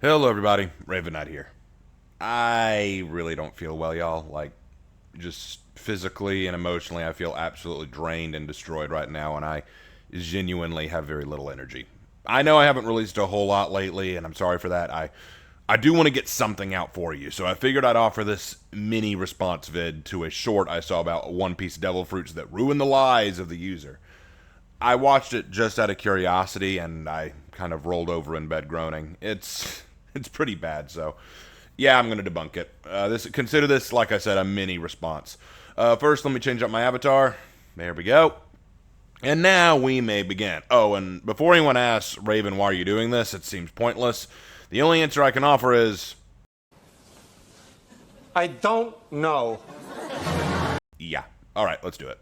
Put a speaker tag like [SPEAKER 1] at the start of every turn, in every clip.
[SPEAKER 1] Hello, everybody. Raven Knight here. I really don't feel well, y'all. Just physically and emotionally, I feel absolutely drained and destroyed right now, and I genuinely have very little energy. I know I haven't released a whole lot lately, and I'm sorry for that. I do want to get something out for you, so I figured I'd offer this mini response vid to a short I saw about One Piece Devil Fruits that ruin the lives of the user. I watched it just out of curiosity, and I kind of rolled over in bed groaning. It's pretty bad. So, yeah, I'm gonna debunk it. Consider this, like I said, a mini response. First, let me change up my avatar. There we go. And now we may begin. Oh, and before anyone asks, Raven, why are you doing this? It seems pointless. The only answer I can offer is,
[SPEAKER 2] I don't know.
[SPEAKER 1] yeah. All right, let's do it.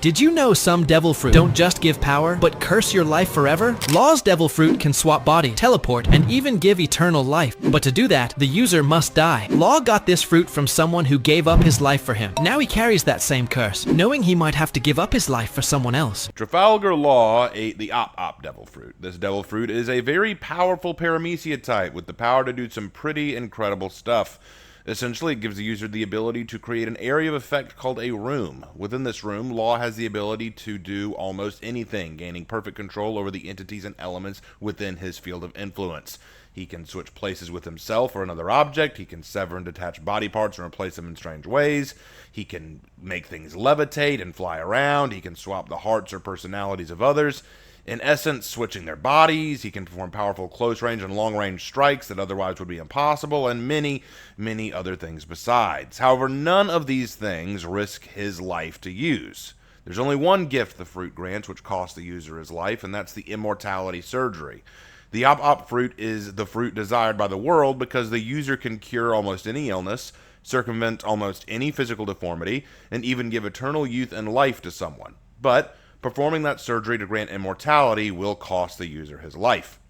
[SPEAKER 3] Did you know some devil fruit don't just give power, but curse your life forever? Law's devil fruit can swap body, teleport, and even give eternal life. But to do that, the user must die. Law got this fruit from someone who gave up his life for him. Now he carries that same curse, knowing he might have to give up his life for someone else.
[SPEAKER 1] Trafalgar Law ate the Op Devil Fruit. This Devil Fruit is a very powerful Paramecia type with the power to do some pretty incredible stuff. Essentially, it gives the user the ability to create an area of effect called a room. Within this room, Law has the ability to do almost anything, gaining perfect control over the entities and elements within his field of influence. He can switch places with himself or another object. He can sever and detach body parts and replace them in strange ways. He can make things levitate and fly around. He can swap the hearts or personalities of others. In essence, switching their bodies, he can perform powerful close-range and long-range strikes that otherwise would be impossible, and many, many other things besides. However, none of these things risk his life to use. There's only one gift the fruit grants which costs the user his life, and that's the immortality surgery. The Op fruit is the fruit desired by the world because the user can cure almost any illness, circumvent almost any physical deformity, and even give eternal youth and life to someone. But performing that surgery to grant immortality will cost the user his life.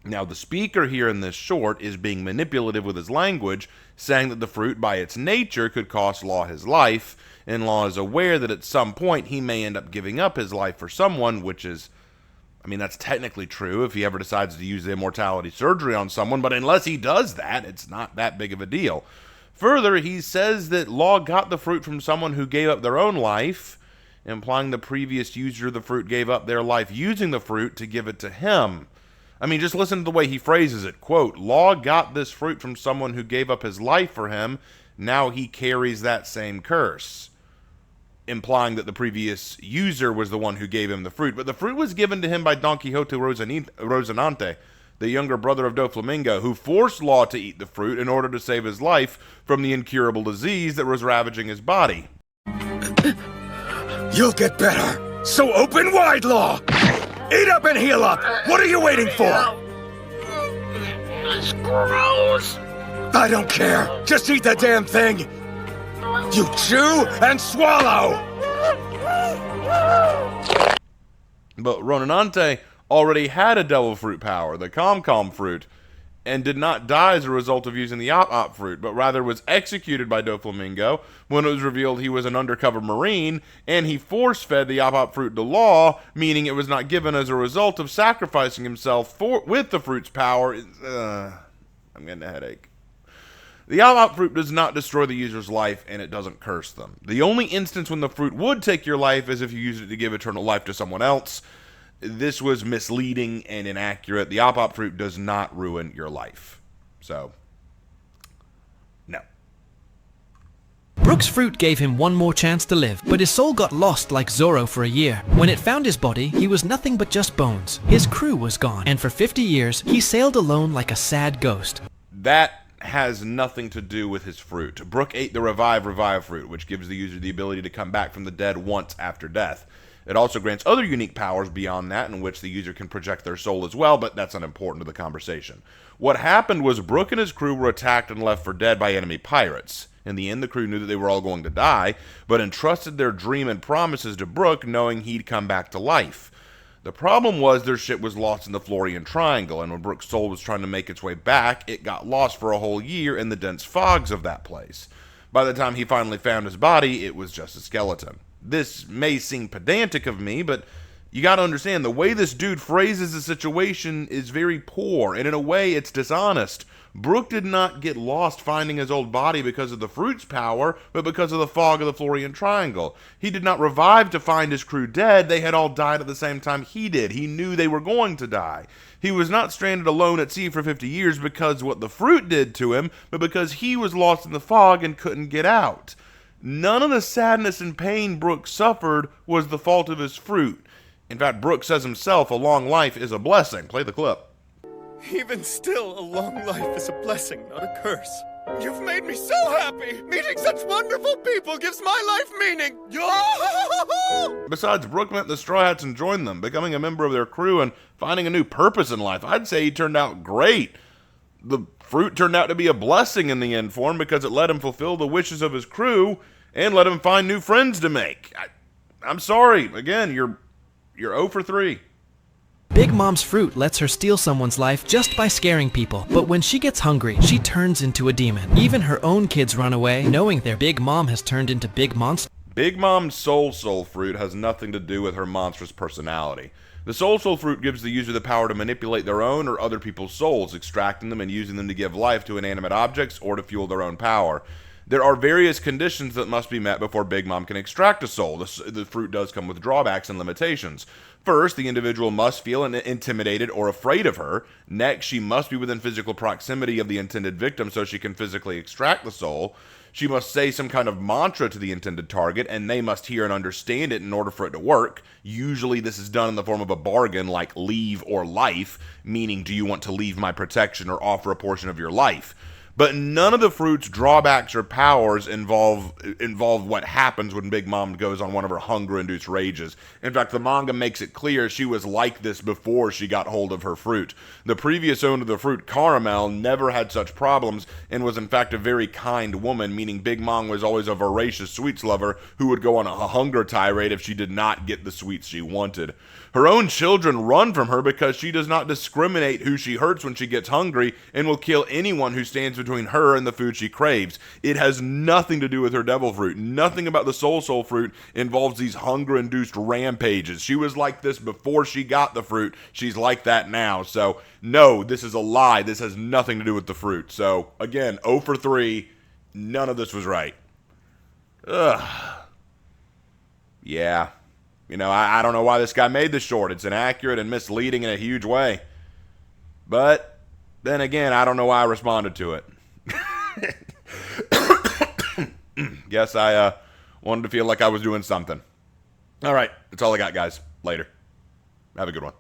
[SPEAKER 1] Now, the speaker here in this short is being manipulative with his language, saying that the fruit by its nature could cost Law his life, and Law is aware that at some point he may end up giving up his life for someone, which is, that's technically true if he ever decides to use the immortality surgery on someone, but unless he does that, it's not that big of a deal. Further, he says that Law got the fruit from someone who gave up their own life, implying the previous user of the fruit gave up their life using the fruit to give it to him. Just listen to the way he phrases it. Quote, Law got this fruit from someone who gave up his life for him. Now he carries that same curse. Implying that the previous user was the one who gave him the fruit. But the fruit was given to him by Don Quixote Rocinante, the younger brother of Doflamingo, who forced Law to eat the fruit in order to save his life from the incurable disease that was ravaging his body.
[SPEAKER 4] You'll get better. So open wide, Law. Eat up and heal up. What are you waiting for?
[SPEAKER 5] It's gross.
[SPEAKER 4] I don't care. Just eat the damn thing. You chew and swallow.
[SPEAKER 1] But Roninante already had a devil fruit power, the Com fruit, and did not die as a result of using the Op fruit, but rather was executed by Doflamingo when it was revealed he was an undercover Marine, and he force-fed the Op fruit to Law, meaning it was not given as a result of sacrificing himself with the fruit's power. I'm getting a headache. The Op fruit does not destroy the user's life, and it doesn't curse them. The only instance when the fruit would take your life is if you use it to give eternal life to someone else. This was misleading and inaccurate. The Op fruit does not ruin your life. So, no.
[SPEAKER 3] Brook's fruit gave him one more chance to live, but his soul got lost like Zoro for a year. When it found his body, he was nothing but just bones. His crew was gone, and for 50 years, he sailed alone like a sad ghost.
[SPEAKER 1] That has nothing to do with his fruit. Brook ate the Revive fruit, which gives the user the ability to come back from the dead once after death. It also grants other unique powers beyond that in which the user can project their soul as well, but that's unimportant to the conversation. What happened was Brook and his crew were attacked and left for dead by enemy pirates. In the end, the crew knew that they were all going to die, but entrusted their dream and promises to Brook, knowing he'd come back to life. The problem was their ship was lost in the Florian Triangle, and when Brook's soul was trying to make its way back, it got lost for a whole year in the dense fogs of that place. By the time he finally found his body, it was just a skeleton. This may seem pedantic of me, but You got to understand, the way this dude phrases the situation is very poor, and in a way, it's dishonest. Brook did not get lost finding his old body because of the fruit's power, but because of the fog of the Florian Triangle. He did not revive to find his crew dead. They had all died at the same time he did. He knew they were going to die. He was not stranded alone at sea for 50 years because what the fruit did to him, but because he was lost in the fog and couldn't get out. None of the sadness and pain Brook suffered was the fault of his fruit. In fact, Brook says himself, a long life is a blessing. Play the clip.
[SPEAKER 6] Even still, a long life is a blessing, not a curse. You've made me so happy! Meeting such wonderful people gives my life meaning!
[SPEAKER 1] Besides, Brook met the Straw Hats and joined them, becoming a member of their crew and finding a new purpose in life. I'd say he turned out great. The fruit turned out to be a blessing in the end for him because it let him fulfill the wishes of his crew and let him find new friends to make. I'm sorry. Again, you're 0 for 3.
[SPEAKER 3] Big Mom's fruit lets her steal someone's life just by scaring people. But when she gets hungry, she turns into a demon. Even her own kids run away, knowing their Big Mom has turned into Big Monster.
[SPEAKER 1] Big Mom's Soul fruit has nothing to do with her monstrous personality. The Soul fruit gives the user the power to manipulate their own or other people's souls, extracting them and using them to give life to inanimate objects or to fuel their own power. There are various conditions that must be met before Big Mom can extract a soul. The fruit does come with drawbacks and limitations. First, the individual must feel intimidated or afraid of her. Next, she must be within physical proximity of the intended victim so she can physically extract the soul. She must say some kind of mantra to the intended target, and they must hear and understand it in order for it to work. Usually this is done in the form of a bargain like leave or life, meaning do you want to leave my protection or offer a portion of your life? But none of the fruit's drawbacks or powers involve what happens when Big Mom goes on one of her hunger-induced rages. In fact, the manga makes it clear she was like this before she got hold of her fruit. The previous owner of the fruit, Caramel, never had such problems and was in fact a very kind woman, meaning Big Mom was always a voracious sweets lover who would go on a hunger tirade if she did not get the sweets she wanted. Her own children run from her because she does not discriminate who she hurts when she gets hungry and will kill anyone who stands between her and the food she craves. It has nothing to do with her devil fruit. Nothing about the soul fruit involves these hunger-induced rampages. She was like this before she got the fruit. She's like that now. So, no, this is a lie. This has nothing to do with the fruit. So, again, 0 for 3. None of this was right. Ugh. Yeah. You know, I don't know why this guy made this short. It's inaccurate and misleading in a huge way. But, then again, I don't know why I responded to it. Guess I wanted to feel like I was doing something. All right, that's all I got, guys. Later. Have a good one.